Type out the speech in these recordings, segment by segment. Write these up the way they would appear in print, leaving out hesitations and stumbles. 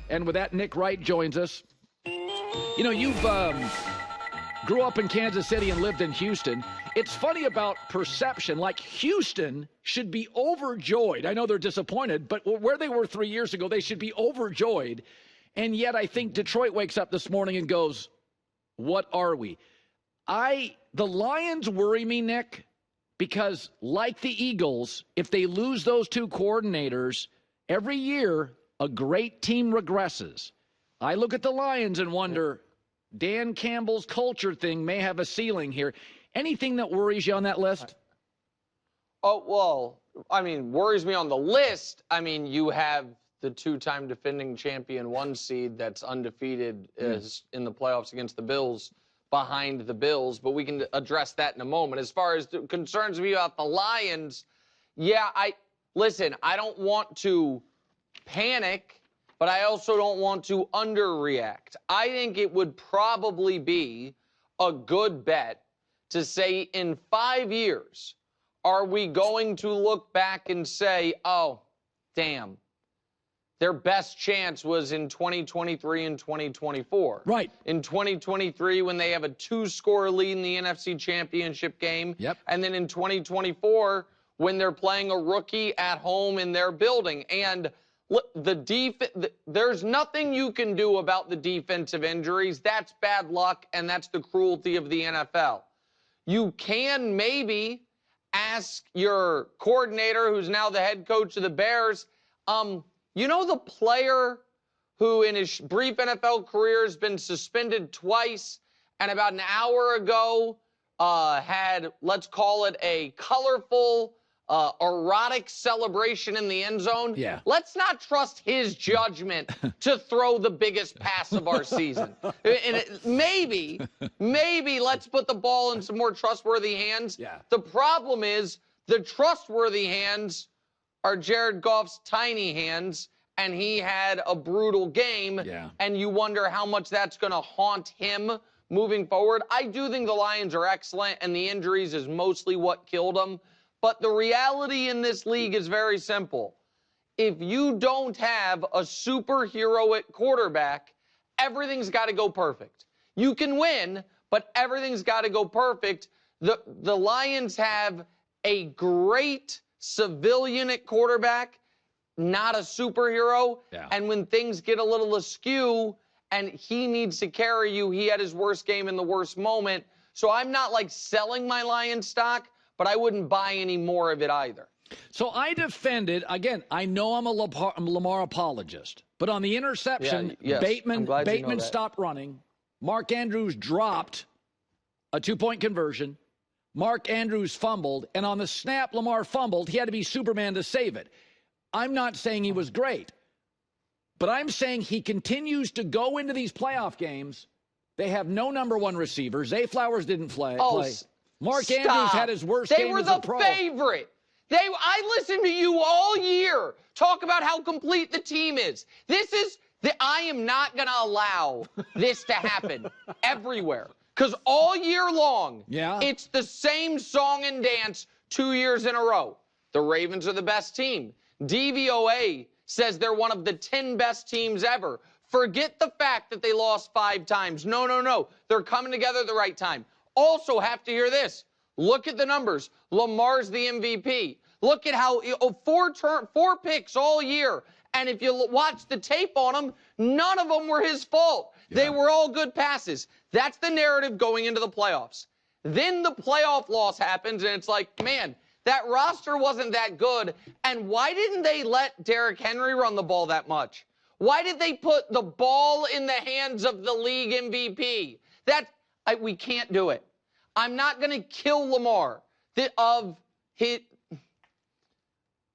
And with that, Nick Wright joins us. You know, you've grew up in Kansas City and lived in Houston. It's funny about perception. Like, Houston should be overjoyed. I know they're disappointed, but where they were 3 years ago, they should be overjoyed. And yet I think Detroit wakes up this morning and goes, what are we? The Lions worry me, Nick, because like the Eagles, if they lose those two coordinators, every year a great team regresses. I look at the Lions and wonder, Dan Campbell's culture thing may have a ceiling here. Anything that worries you on that list? Oh, well, I mean, worries me on the list. I mean, you have the two-time defending champion 1 seed that's undefeated in the playoffs against the Bills, behind the Bills, but we can address that in a moment. As far as the concerns me about the Lions, yeah, listen, I don't want to panic, but I also don't want to underreact. I think it would probably be a good bet to say in 5 years, are we going to look back and say, oh, damn, their best chance was in 2023 and 2024. Right. In 2023, when they have a 2-score lead in the NFC Championship game. Yep. And then in 2024, when they're playing a rookie at home in their building. And look, there's nothing you can do about the defensive injuries. That's bad luck, and that's the cruelty of the NFL. You can maybe ask your coordinator, who's now the head coach of the Bears, you know the player who in his brief NFL career has been suspended twice and about an hour ago had, let's call it, a colorful, erotic celebration in the end zone? Yeah. Let's not trust his judgment to throw the biggest pass of our season. Maybe let's put the ball in some more trustworthy hands. Yeah. The problem is the trustworthy hands are Jared Goff's tiny hands, and he had a brutal game, and you wonder how much that's going to haunt him moving forward. I do think the Lions are excellent, and the injuries is mostly what killed them, but the reality in this league is very simple. If you don't have a superhero at quarterback, everything's got to go perfect. You can win, but everything's got to go perfect. The Lions have a great civilian at quarterback, not a superhero. Yeah. And when things get a little askew and he needs to carry you, he had his worst game in the worst moment. So I'm not like selling my Lions stock, but I wouldn't buy any more of it either. So I defended, again, I know I'm a Lamar apologist, but on the interception, Bateman stopped running. Mark Andrews dropped a 2-point conversion. Mark Andrews fumbled, and on the snap Lamar fumbled, he had to be Superman to save it. I'm not saying he was great, but I'm saying he continues to go into these playoff games. They have no number 1 receiver. Zay Flowers didn't play. Mark Andrews had his worst game as a pro. They were the favorite. I listened to you all year talk about how complete the team is. I am not going to allow this to happen everywhere. Because all year long, it's the same song and dance 2 years in a row. The Ravens are the best team. DVOA says they're one of the 10 best teams ever. Forget the fact that they lost 5 times. No. They're coming together at the right time. Also have to hear this. Look at the numbers. Lamar's the MVP. Look at how 4 picks all year. And if you watch the tape on them, none of them were his fault. Yeah. They were all good passes. That's the narrative going into the playoffs. Then the playoff loss happens, and it's like, man, that roster wasn't that good. And why didn't they let Derrick Henry run the ball that much? Why did they put the ball in the hands of the league MVP? We can't do it. I'm not going to kill Lamar.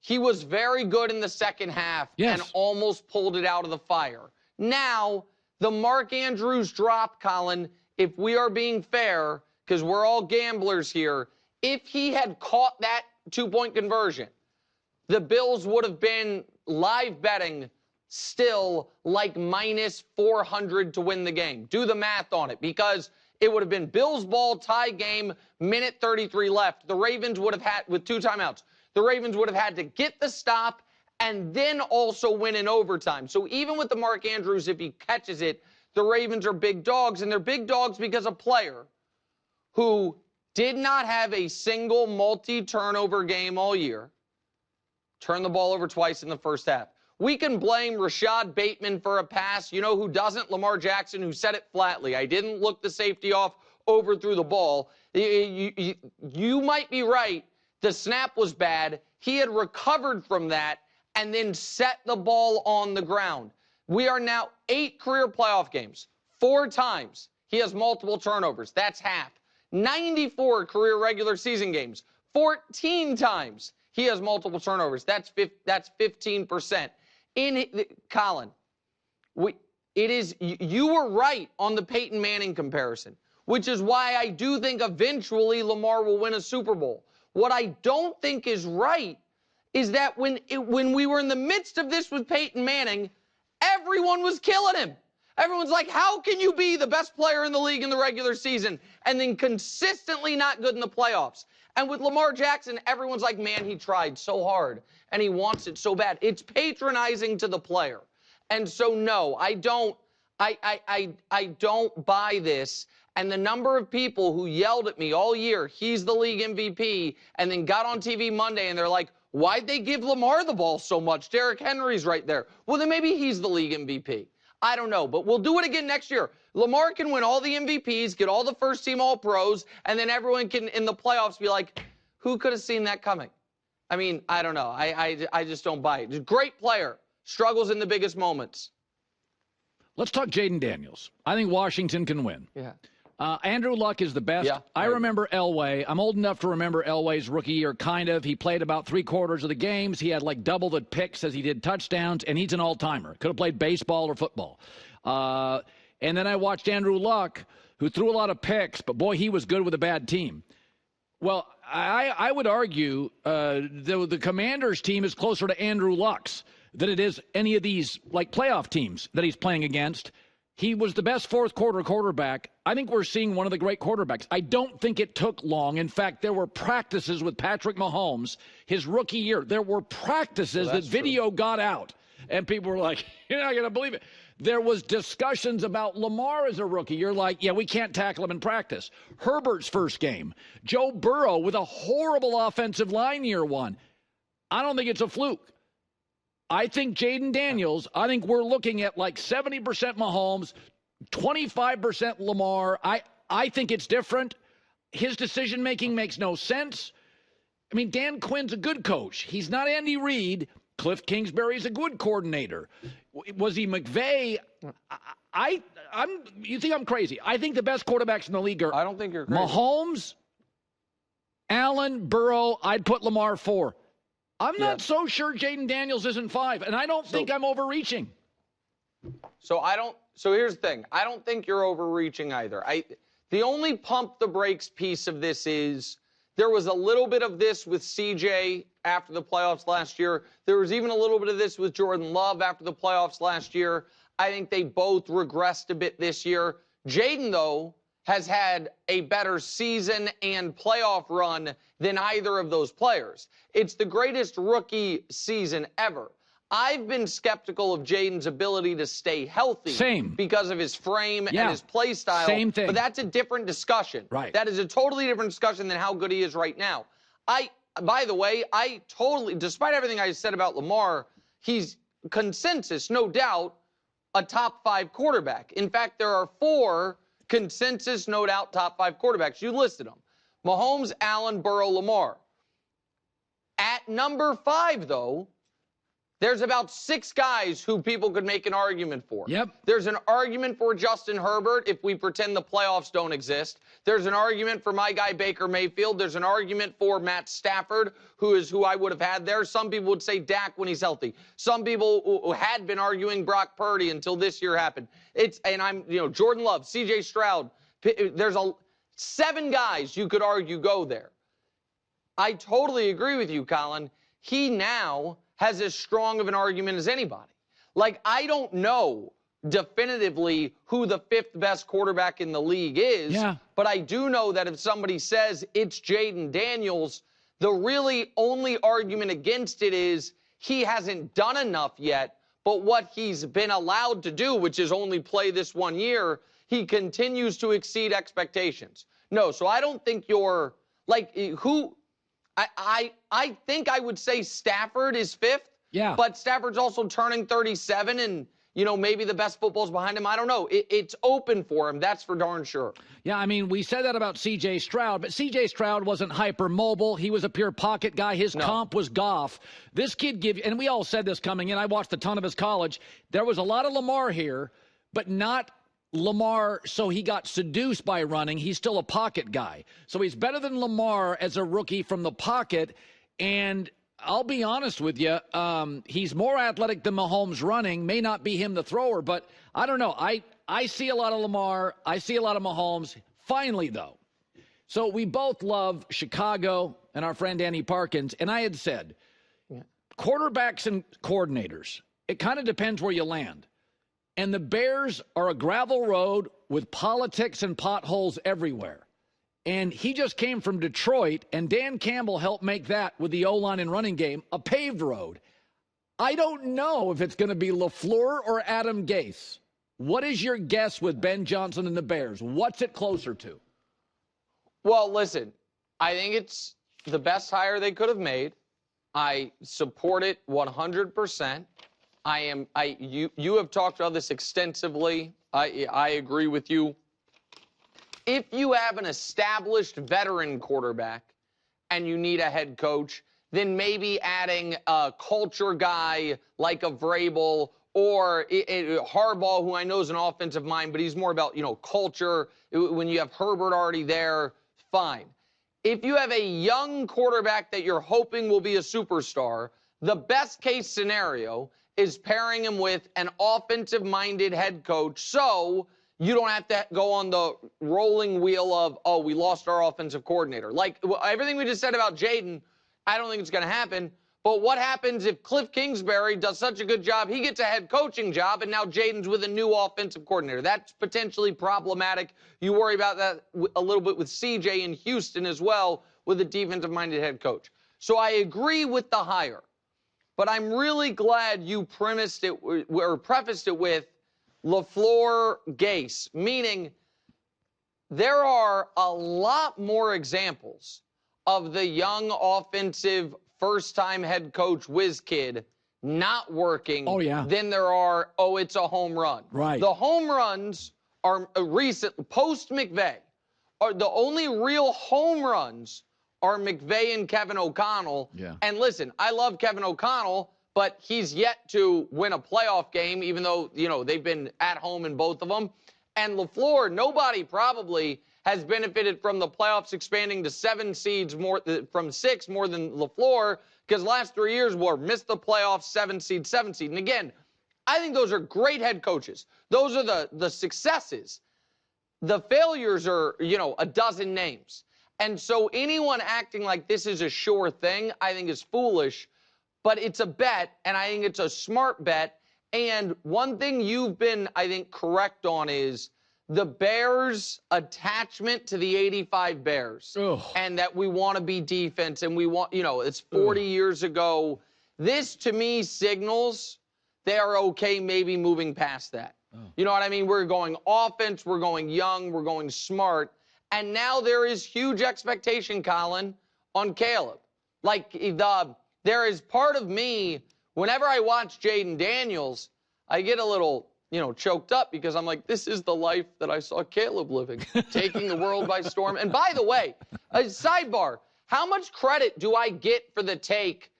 He was very good in the second half and almost pulled it out of the fire. Now, the Mark Andrews drop, Colin, if we are being fair, because we're all gamblers here, if he had caught that 2-point conversion, the Bills would have been live betting still like minus 400 to win the game. Do the math on it, because it would have been Bills ball, tie game, minute 33 left. The Ravens would have had, with 2 timeouts, the Ravens would have had to get the stop and then also win in overtime. So even with the Mark Andrews, if he catches it, the Ravens are big dogs, and they're big dogs because a player who did not have a single multi-turnover game all year turned the ball over twice in the first half. We can blame Rashad Bateman for a pass. You know who doesn't? Lamar Jackson, who said it flatly. I didn't look the safety off, overthrew the ball. You might be right. The snap was bad. He had recovered from that and then set the ball on the ground. We are now 8 career playoff games. 4 times he has multiple turnovers. That's half. 94 career regular season games. 14 times he has multiple turnovers. That's 15%. Colin, you were right on the Peyton Manning comparison, which is why I do think eventually Lamar will win a Super Bowl. What I don't think is right is that when we were in the midst of this with Peyton Manning, everyone was killing him. Everyone's like, how can you be the best player in the league in the regular season and then consistently not good in the playoffs? And with Lamar Jackson, everyone's like, man, he tried so hard and he wants it so bad. It's patronizing to the player. And so, no, I don't buy this. And the number of people who yelled at me all year, he's the league MVP, and then got on TV Monday and they're like, why'd they give Lamar the ball so much? Derrick Henry's right there. Well, then maybe he's the league MVP. I don't know, but we'll do it again next year. Lamar can win all the MVPs, get all the first-team All-Pros, and then everyone can, in the playoffs, be like, who could have seen that coming? I mean, I don't know. I just don't buy it. Great player. Struggles in the biggest moments. Let's talk Jayden Daniels. I think Washington can win. Yeah. Andrew Luck is the best. Yeah, I remember Elway. I'm old enough to remember Elway's rookie year, kind of. He played about 3/4 of the games. He had like double the picks as he did touchdowns, and he's an all-timer. Could have played baseball or football. And then I watched Andrew Luck, who threw a lot of picks, but boy, he was good with a bad team. Well, I would argue the Commanders' team is closer to Andrew Luck's than it is any of these like playoff teams that he's playing against. He was the best fourth-quarter quarterback. I think we're seeing one of the great quarterbacks. I don't think it took long. In fact, there were practices with Patrick Mahomes his rookie year. There were practices that video got out, and people were like, you're not going to believe it. There was discussions about Lamar as a rookie. You're like, yeah, we can't tackle him in practice. Herbert's first game. Joe Burrow with a horrible offensive line year 1. I don't think it's a fluke. I think Jayden Daniels, I think we're looking at like 70% Mahomes, 25% Lamar. I think it's different. His decision-making makes no sense. I mean, Dan Quinn's a good coach. He's not Andy Reid. Cliff Kingsbury's a good coordinator. Was he McVay? You think I'm crazy. I think the best quarterbacks in the league are I don't think you're crazy. Mahomes, Allen, Burrow. I'd put Lamar 4. I'm not so sure Jayden Daniels isn't 5, and I don't think I'm overreaching. So here's the thing. I don't think you're overreaching either. The only pump the brakes piece of this is there was a little bit of this with CJ after the playoffs last year. There was even a little bit of this with Jordan Love after the playoffs last year. I think they both regressed a bit this year. Jayden, though, has had a better season and playoff run than either of those players. It's the greatest rookie season ever. I've been skeptical of Jayden's ability to stay healthy. Same. Because of his frame and his play style. Same thing. But that's a different discussion. Right. That is a totally different discussion than how good he is right now. By the way, despite everything I said about Lamar, he's consensus, no doubt, a top 5 quarterback. In fact, there are 4 consensus, no doubt, top 5 quarterbacks. You listed them. Mahomes, Allen, Burrow, Lamar. At number 5, though, there's about 6 guys who people could make an argument for. Yep. There's an argument for Justin Herbert if we pretend the playoffs don't exist. There's an argument for my guy Baker Mayfield. There's an argument for Matt Stafford, who I would have had there. Some people would say Dak when he's healthy. Some people who had been arguing Brock Purdy until this year happened. Jordan Love, C.J. Stroud. There's 7 guys you could argue go there. I totally agree with you, Colin. He now has as strong of an argument as anybody. Like, I don't know definitively who the 5th best quarterback in the league is, but I do know that if somebody says it's Jayden Daniels, the really only argument against it is he hasn't done enough yet, but what he's been allowed to do, which is only play this 1 year, he continues to exceed expectations. No, so I don't think you're, like, who, I think I would say Stafford is 5th. Yeah. But Stafford's also turning 37, and, you know, maybe the best football's behind him. I don't know. It's open for him. That's for darn sure. Yeah, I mean, we said that about C.J. Stroud, but C.J. Stroud wasn't hyper-mobile. He was a pure pocket guy. His comp was Goff. This kid and we all said this coming in. I watched a ton of his college. There was a lot of Lamar here, but not Lamar, so he got seduced by running. He's still a pocket guy. So he's better than Lamar as a rookie from the pocket, and I'll be honest with you, he's more athletic than Mahomes running. May not be him the thrower, but I don't know. I see a lot of Lamar. I see a lot of Mahomes. Finally, though. So we both love Chicago and our friend Danny Parkins, and I had said, quarterbacks and coordinators, it kind of depends where you land. And the Bears are a gravel road with politics and potholes everywhere. And he just came from Detroit, and Dan Campbell helped make that, with the O-line and running game, a paved road. I don't know if it's going to be LaFleur or Adam Gase. What is your guess with Ben Johnson and the Bears? What's it closer to? Well, listen, I think it's the best hire they could have made. I support it 100%. You have talked about this extensively. I agree with you. If you have an established veteran quarterback and you need a head coach, then maybe adding a culture guy like a Vrabel or Harbaugh, who I know is an offensive mind, but he's more about, you know, culture. When you have Herbert already there, fine. If you have a young quarterback that you're hoping will be a superstar, the best case scenario is pairing him with an offensive-minded head coach, so you don't have to go on the rolling wheel of, oh, we lost our offensive coordinator. Like, everything we just said about Jayden, I don't think it's going to happen. But what happens if Cliff Kingsbury does such a good job, he gets a head coaching job, and now Jayden's with a new offensive coordinator? That's potentially problematic. You worry about that a little bit with CJ in Houston as well, with a defensive-minded head coach. So I agree with the hire. But I'm really glad you prefaced it with LaFleur, Gase, meaning there are a lot more examples of the young offensive first-time head coach whiz kid not working than there are, oh, it's a home run. Right. The home runs are recent, post-McVay, are the only real home runs are McVay and Kevin O'Connell. Yeah. And listen, I love Kevin O'Connell, but he's yet to win a playoff game, even though, you know, they've been at home in both of them. And LaFleur, nobody probably has benefited from the playoffs expanding to 7 seeds from 6 more than LaFleur, because last 3 years were missed the playoffs, 7 seed. And again, I think those are great head coaches. Those are the successes. The failures are, you know, a dozen names. And so anyone acting like this is a sure thing, I think is foolish. But it's a bet, and I think it's a smart bet. And one thing you've been, I think, correct on is the Bears' attachment to the 85 Bears. Ugh. And that we want to be defense, and we want, you know, it's 40 years ago. This, to me, signals they are okay maybe moving past that. You know what I mean? We're going offense, we're going young, we're going smart. And now there is huge expectation, Colin, on Caleb. Like, there is part of me, whenever I watch Jayden Daniels, I get a little, you know, choked up because I'm like, this is the life that I saw Caleb living, taking the world by storm. And by the way, a sidebar, how much credit do I get for the take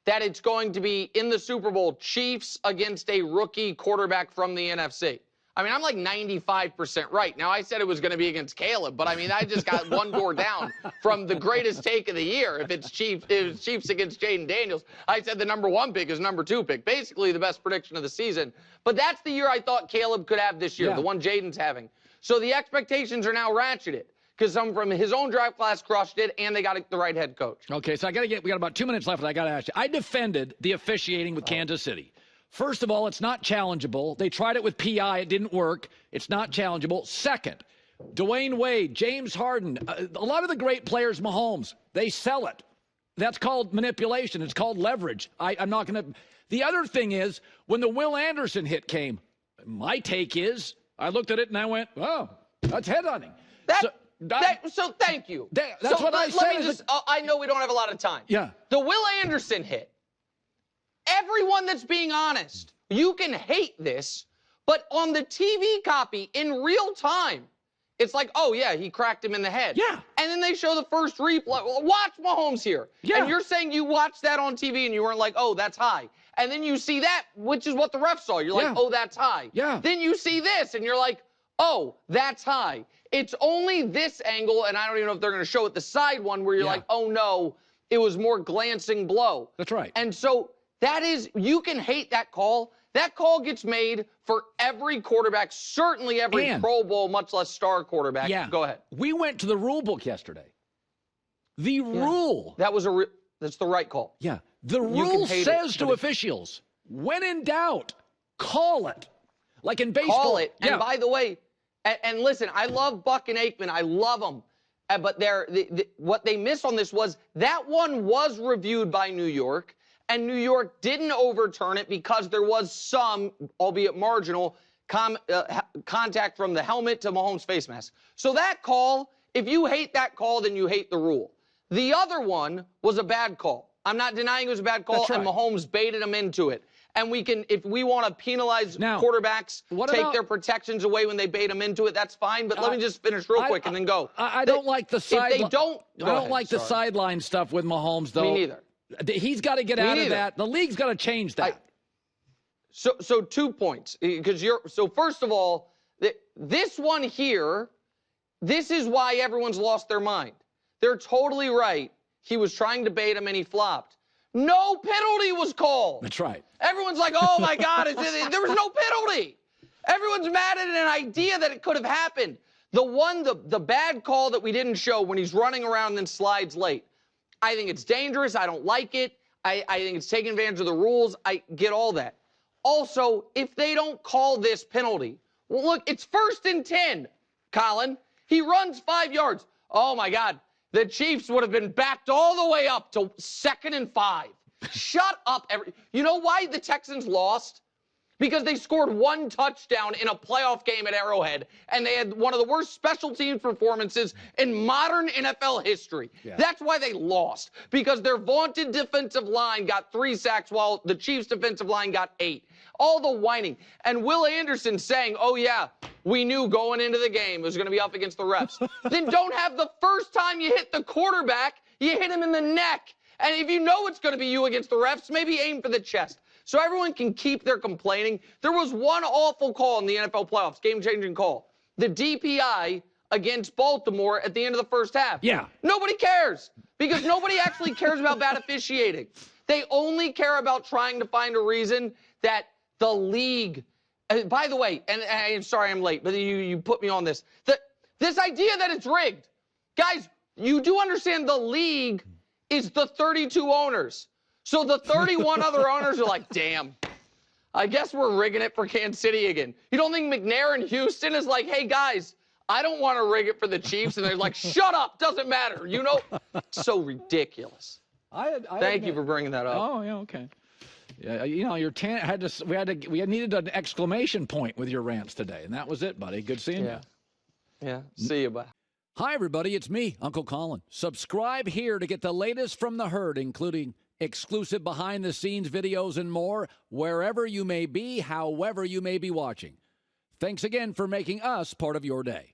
that it's going to be in the Super Bowl, Chiefs against a rookie quarterback from the NFC? I mean, I'm like 95% right. Now, I said it was going to be against Caleb, but I mean, I just got one door down from the greatest take of the year. If it's Chiefs against Jayden Daniels, I said the #1 pick is #2 pick. Basically, the best prediction of the season. But that's the year I thought Caleb could have this year, the one Jayden's having. So the expectations are now ratcheted because some from his own draft class crushed it, and they got the right head coach. Okay, so we got about 2 minutes left, and I got to ask you. I defended the officiating with Kansas City. First of all, it's not challengeable. They tried it with PI. It didn't work. It's not challengeable. Second, Dwayne Wade, James Harden, a lot of the great players, Mahomes, they sell it. That's called manipulation. It's called leverage. I'm not going to. The other thing is, when the Will Anderson hit came, my take is, I looked at it and I went, oh, that's headhunting. So thank you. That's what I said. I know we don't have a lot of time. Yeah. The Will Anderson hit. Everyone that's being honest, you can hate this, but on the TV copy in real time, it's like, oh, yeah, he cracked him in the head. Yeah. And then they show the first replay. Watch Mahomes here. Yeah. And you're saying you watched that on TV and you weren't like, oh, that's high. And then you see that, which is what the ref saw. You're like, oh, that's high. Yeah. Then you see this and you're like, oh, that's high. It's only this angle, and I don't even know if they're going to show it, the side one, where you're like, oh, no, it was more glancing blow. That's right. And so that is, you can hate that call. That call gets made for every quarterback, certainly every Pro Bowl, much less star quarterback. Yeah. Go ahead. We went to the rule book yesterday. The rule. That's the right call. Yeah. The rule says to officials, when in doubt, call it. Like in baseball. Call it. And by the way, and listen, I love Buck and Aikman. I love them. But what they missed on this was that one was reviewed by New York. And New York didn't overturn it because there was some, albeit marginal, contact from the helmet to Mahomes' face mask. So that call, if you hate that call, then you hate the rule. The other one was a bad call. I'm not denying it was a bad call, and Mahomes baited him into it. And we can, if we want to penalize quarterbacks, take their protections away when they bait them into it, that's fine. But let me just finish real quick and then go. I don't like the sideline. I don't like the sideline stuff with Mahomes, though. Me neither. He's got to get out of that. The league's got to change that. So 2 points, because so first of all, this one here, this is why everyone's lost their mind. They're totally right. He was trying to bait him and he flopped. No penalty was called. That's right. Everyone's like, oh my God, there was no penalty. Everyone's mad at an idea that it could have happened. The bad call that we didn't show when he's running around and then slides late. I think it's dangerous. I don't like it. I think it's taking advantage of the rules. I get all that. Also, if they don't call this penalty, well, look, it's 1st and 10, Colin. He runs 5 yards. Oh, my God. The Chiefs would have been backed all the way up to 2nd and 5. Shut up. You know why the Texans lost? Because they scored 1 touchdown in a playoff game at Arrowhead, and they had one of the worst special teams performances in modern NFL history. Yeah. That's why they lost, because their vaunted defensive line got 3 sacks while the Chiefs' defensive line got 8. All the whining. And Will Anderson saying, oh, yeah, we knew going into the game it was going to be up against the refs. Then don't have the first time you hit the quarterback, you hit him in the neck. And if you know it's going to be you against the refs, maybe aim for the chest. So everyone can keep their complaining. There was one awful call in the NFL playoffs, game-changing call. The DPI against Baltimore at the end of the first half. Yeah. Nobody cares, because nobody actually cares about bad officiating. They only care about trying to find a reason that the league, by the way, and I'm sorry I'm late, but you put me on this. This idea that it's rigged. Guys, you do understand the league is the 32 owners. So the 31 other owners are like, damn, I guess we're rigging it for Kansas City again. You don't think McNair in Houston is like, hey, guys, I don't want to rig it for the Chiefs? And they're like, shut up, doesn't matter. You know, so ridiculous. Thank you for bringing that up. Oh, yeah, okay. Yeah, you know, we needed an exclamation point with your rants today, and that was it, buddy. Good seeing you. Yeah, see you, bye. Hi, everybody. It's me, Uncle Colin. Subscribe here to get the latest from the herd, including exclusive behind-the-scenes videos and more, wherever you may be, however you may be watching. Thanks again for making us part of your day.